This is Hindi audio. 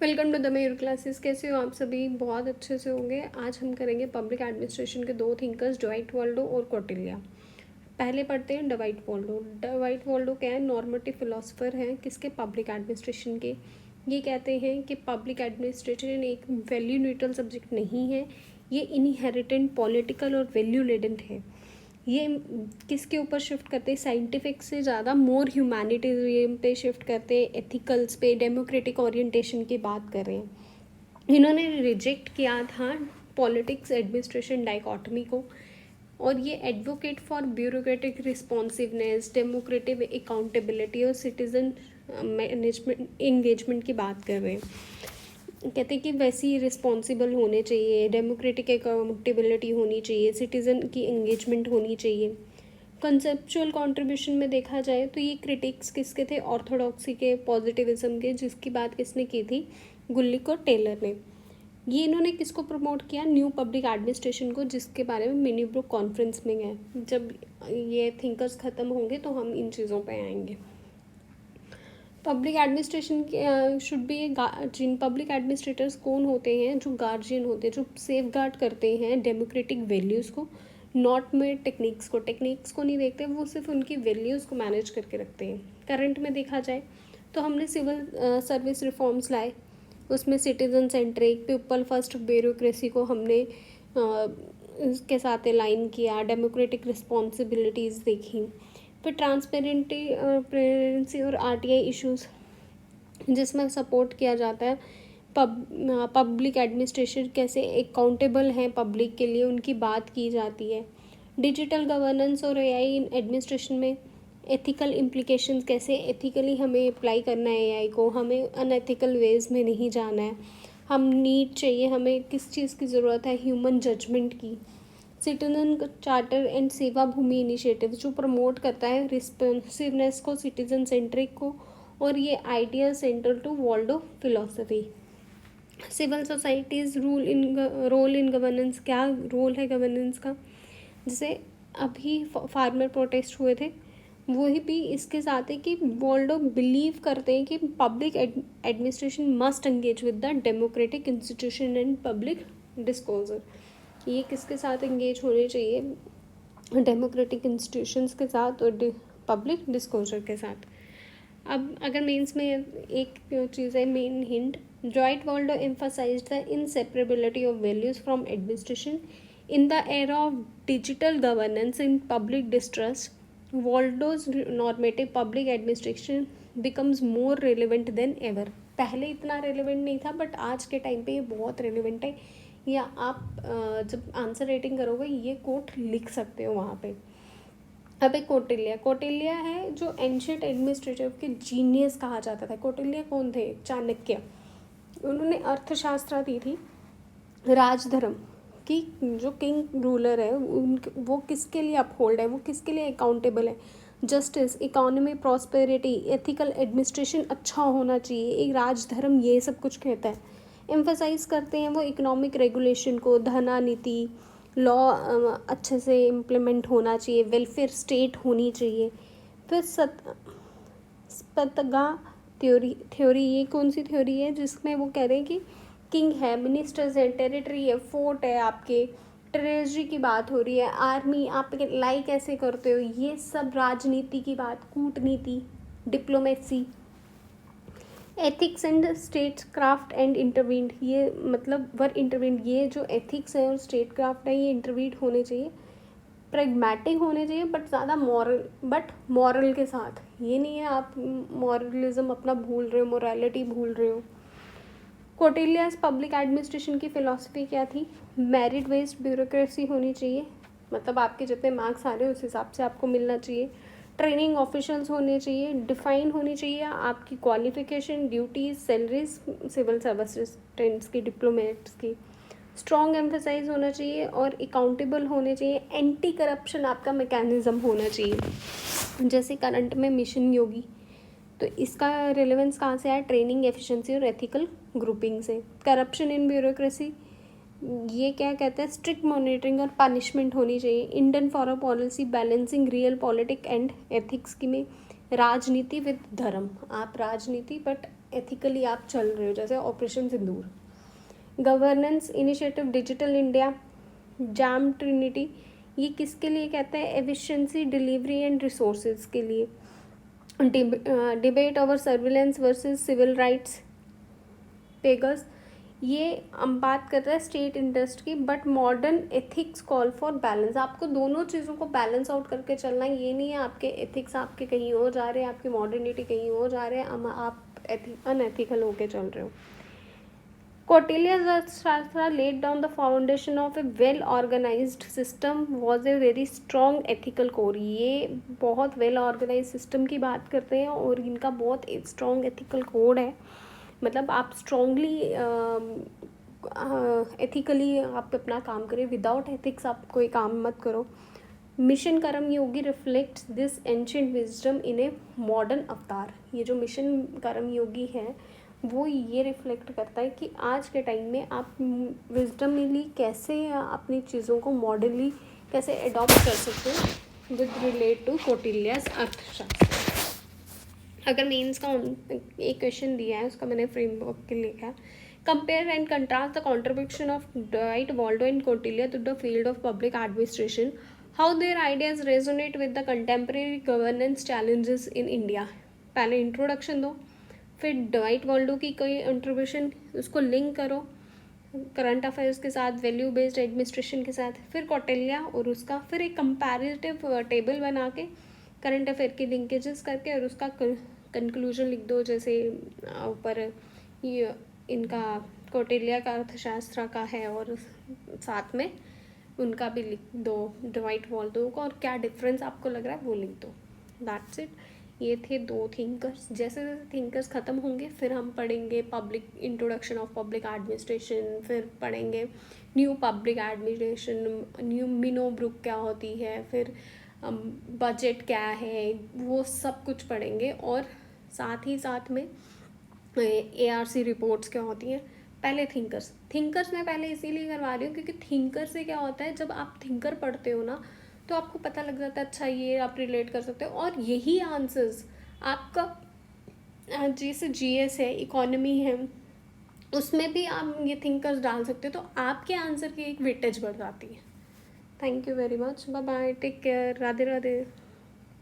Welcome to the Mayur classes. कैसे हो आप सभी? बहुत अच्छे से होंगे। आज हम करेंगे पब्लिक एडमिनिस्ट्रेशन के दो थिंकर्स, डवाइट वाल्डो और कौटिल्य। पहले पढ़ते हैं डवाइट वाल्डो। डवाइट वाल्डो क्या है? नॉर्मेटिव फिलोसफर हैं किसके? पब्लिक एडमिनिस्ट्रेशन के। ये कहते हैं कि पब्लिक एडमिनिस्ट्रेशन एक वैल्यू न्यूट्रल सब्जेक्ट नहीं है, ये इनहेरिटेंट पॉलिटिकल और वैल्यू लेडेंट है। ये किसके ऊपर शिफ्ट करते हैं? साइंटिफिक से ज़्यादा मोर ह्यूमैनिटीज़म पे शिफ्ट करते हैं, एथिकल्स पे, डेमोक्रेटिक ओरिएंटेशन की बात कर रहे हैं। इन्होंने रिजेक्ट किया था पॉलिटिक्स एडमिनिस्ट्रेशन डाइकोटमी को, और ये advocate for bureaucratic responsiveness, democratic accountability और सिटीजन मैनेजमेंट एंगेजमेंट की बात कर रहे हैं। कहते हैं कि वैसी रिस्पॉन्सिबल होने चाहिए, डेमोक्रेटिक अकाउंटेबिलिटी होनी चाहिए, सिटीज़न की एंगेजमेंट होनी चाहिए। कंसेप्चुअल कंट्रीब्यूशन में देखा जाए तो ये क्रिटिक्स किसके थे? ऑर्थोडॉक्सी के, पॉजिटिविज्म के, जिसकी बात किसने की थी? गुल्लिक और टेलर ने। ये इन्होंने किसको प्रमोट किया? न्यू पब्लिक एडमिनिस्ट्रेशन को, जिसके बारे में मिनी ब्रुक कॉन्फ्रेंस में है। जब ये थिंकर्स ख़त्म होंगे तो हम इन चीज़ों पे आएंगे। पब्लिक एडमिनिस्ट्रेशन शुड बी जिन पब्लिक एडमिनिस्ट्रेटर्स कौन होते हैं? जो गार्जियन होते हैं, जो सेफ गार्ड करते हैं डेमोक्रेटिक वैल्यूज़ को, नॉट में टेक्निक्स को नहीं देखते, वो सिर्फ उनकी वैल्यूज़ को मैनेज करके रखते हैं। करंट में देखा जाए तो हमने सिविल सर्विस रिफॉर्म्स लाए, उसमें citizen centric, people first bureaucracy को हमने इसके साथ अलाइन किया, डेमोक्रेटिक रिस्पॉन्सिबिलिटीज़ देखी। फिर ट्रांसपेरेंसी और आरटीआई इश्यूज़, जिसमें सपोर्ट किया जाता है पब्लिक एडमिनिस्ट्रेशन कैसे अकाउंटेबल हैं पब्लिक के लिए, उनकी बात की जाती है। डिजिटल गवर्नेंस और एआई इन एडमिनिस्ट्रेशन में एथिकल इम्प्लीकेशंस, कैसे एथिकली हमें अप्लाई करना है एआई को, हमें अनएथिकल वेज में नहीं जाना है। हम नीड चाहिए, हमें किस चीज़ की ज़रूरत है? ह्यूमन जजमेंट की। सिटीजन चार्टर एंड सेवा भूमि इनिशिएटिव, जो प्रमोट करता है रिस्पॉन्सिवनेस को, सिटीजन सेंट्रिक को, और ये idea centre to Waldo philosophy. Civil societies role in governance, क्या रोल है गवर्नेंस का? जैसे अभी फार्मर प्रोटेस्ट हुए थे, वही भी इसके साथ है कि वाल्डो बिलीव करते हैं कि public administration must engage with the democratic institution and public discourse. ये किसके साथ एंगेज होने चाहिए? डेमोक्रेटिक इंस्टीट्यूशंस के साथ और पब्लिक डिस्कोर्सर के साथ। अब अगर मेंस में एक चीज़ है, main hint, Dwight Waldo emphasised the inseparability of values from administration in the era of digital governance in public distrust. Waldo's normative public administration becomes more relevant than ever. पहले इतना रेलिवेंट नहीं था, बट आज के टाइम पे ये बहुत रेलिवेंट है। या आप जब आंसर राइटिंग करोगे ये कोट लिख सकते हो वहाँ पे। अब एक कौटिल्य है, जो एंशियंट एडमिनिस्ट्रेटिव के जीनियस कहा जाता था। कौटिल्य कौन थे? चाणक्य। उन्होंने अर्थशास्त्र दी थी। राजधर्म की जो किंग रूलर है वो किसके लिए अपहोल्ड है, वो किसके लिए अकाउंटेबल है? Justice, economy, prosperity, ethical administration अच्छा होना चाहिए, एक राजधर्म, ये सब कुछ कहता है। एम्फसाइज करते हैं वो इकोनॉमिक रेगुलेशन को, धना नीति, लॉ अच्छे से इम्प्लीमेंट होना चाहिए, वेलफेयर स्टेट होनी चाहिए। फिर स्पतगा थ्योरी, ये कौन सी थ्योरी है? जिसमें वो कह रहे हैं कि किंग है, मिनिस्टर्स है, टेरिटरी है, फोर्ट है, आपके ट्रेजरी की बात हो रही है, आर्मी आप लाई कैसे करते हो, ये सब राजनीति की बात, कूटनीति, diplomacy. Ethics and state craft and intervened, ये मतलब वर इंटरवीन्ड, ये जो एथिक्स है और स्टेट क्राफ्ट है ये इंटरवीड होने चाहिए, प्रैग्मेटिक होने चाहिए, बट ज़्यादा मॉरल के साथ। ये नहीं है आप मॉरलिज्म अपना भूल रहे हो, मोरालिटी भूल रहे हो। कौटिल्यास पब्लिक एडमिनिस्ट्रेशन की फ़िलासफ़ी क्या थी? मेरिट बेस्ड ब्यूरोक्रेसी होनी चाहिए, मतलब आपके जितने मार्क्स आ रहे हैं उस हिसाब से आपको मिलना चाहिए। ट्रेनिंग ऑफिशियल्स होने चाहिए, डिफाइन होनी चाहिए आपकी qualification, duties, salaries, civil services की, डिप्लोमेट्स की। स्ट्रॉन्ग एम्फेसाइज होना चाहिए और अकाउंटेबल होने चाहिए। एंटी करप्शन आपका मैकेनिज्म होना चाहिए, जैसे करंट में मिशन योगी। तो इसका रिलेवेंस कहाँ से आया? ट्रेनिंग, एफिशिएंसी और एथिकल ग्रुपिंग से। करप्शन इन ब्यूरोक्रेसी, ये क्या कहते हैं? स्ट्रिक्ट मॉनिटरिंग और पनिशमेंट होनी चाहिए। Indian foreign policy balancing real politic and ethics की में राजनीति विद धर्म, आप राजनीति बट एथिकली आप चल रहे हो, जैसे operation Sindoor. Governance initiative digital India, JAM trinity, ये किसके लिए कहते हैं? एफिशिएंसी, डिलीवरी एंड रिसोर्सेज के लिए। Debate over surveillance versus civil rights, Pegasus, ये हम बात कर रहे हैं स्टेट इंटरेस्ट की, but modern ethics call for balance. आपको दोनों चीज़ों को बैलेंस आउट करके चलना है। ये नहीं है आपके एथिक्स आपके कहीं और जा रहे हैं, आपकी मॉडर्निटी कहीं और जा रहे हैं, आप अनएथिकल होके चल रहे हो। Kautilya's Arthashastra laid down the foundation of a well-organized system, was a very strong ethical core। ये बहुत वेल ऑर्गेनाइज सिस्टम की बात करते हैं और इनका बहुत स्ट्रॉन्ग एथिकल कोड है। मतलब आप स्ट्रॉन्गली एथिकली आप अपना काम करें, विदाउट एथिक्स आप कोई काम मत करो। Mission Karma Yogi reflects this ancient wisdom in a modern avatar. ये जो मिशन कर्म योगी है वो ये रिफ्लेक्ट करता है कि आज के टाइम में आप विजडमली कैसे अपनी चीज़ों को मॉडर्नली कैसे अडॉप्ट कर सकते हो विद रिलेट टू कौटिल्यास अर्थशास्त्र। अगर मेंस का एक क्वेश्चन दिया है, उसका मैंने फ्रेमवर्क के लिखा है, compare and contrast the contribution of Dwight Waldo and Kautilya to the field of public administration, how their ideas resonate with the contemporary governance challenges in India. पहले इंट्रोडक्शन दो, फिर डवाइट वॉल्डो की कोई कंट्रीब्यूशन, उसको लिंक करो करंट अफेयर्स के साथ, वैल्यू बेस्ड एडमिनिस्ट्रेशन के साथ, फिर कौटिल्या और उसका, फिर एक कंपैरेटिव टेबल बना के करंट अफेयर की लिंकेजेस करके और उसका कंक्लूजन लिख दो। जैसे ऊपर ये इनका कौटिल्या का अर्थशास्त्र का है और साथ में उनका भी लिख दो डवाइट वॉल्डो को, और क्या डिफरेंस आपको लग रहा है वो लिख दो। That's it. ये थे दो थिंकर्स। जैसे जैसे थिंकर्स ख़त्म होंगे फिर हम पढ़ेंगे public introduction of public administration, फिर पढ़ेंगे new public administration, new Minnowbrook क्या होती है, फिर बजट क्या है, वो सब कुछ पढ़ेंगे। और साथ में ARC रिपोर्ट्स क्या होती हैं। पहले थिंकर्स मैं पहले इसीलिए करवा रही हूँ क्योंकि थिंकर से क्या होता है, जब आप थिंकर पढ़ते हो ना तो आपको पता लग जाता है अच्छा ये आप रिलेट कर सकते हो, और यही आंसर्स आपका जैसे GS है, इकोनॉमी है, उसमें भी आप ये थिंकर्स डाल सकते हो, तो आपके आंसर की एक वेटेज बढ़ जाती है। Thank you very much, bye bye, take care, Radhe Radhe.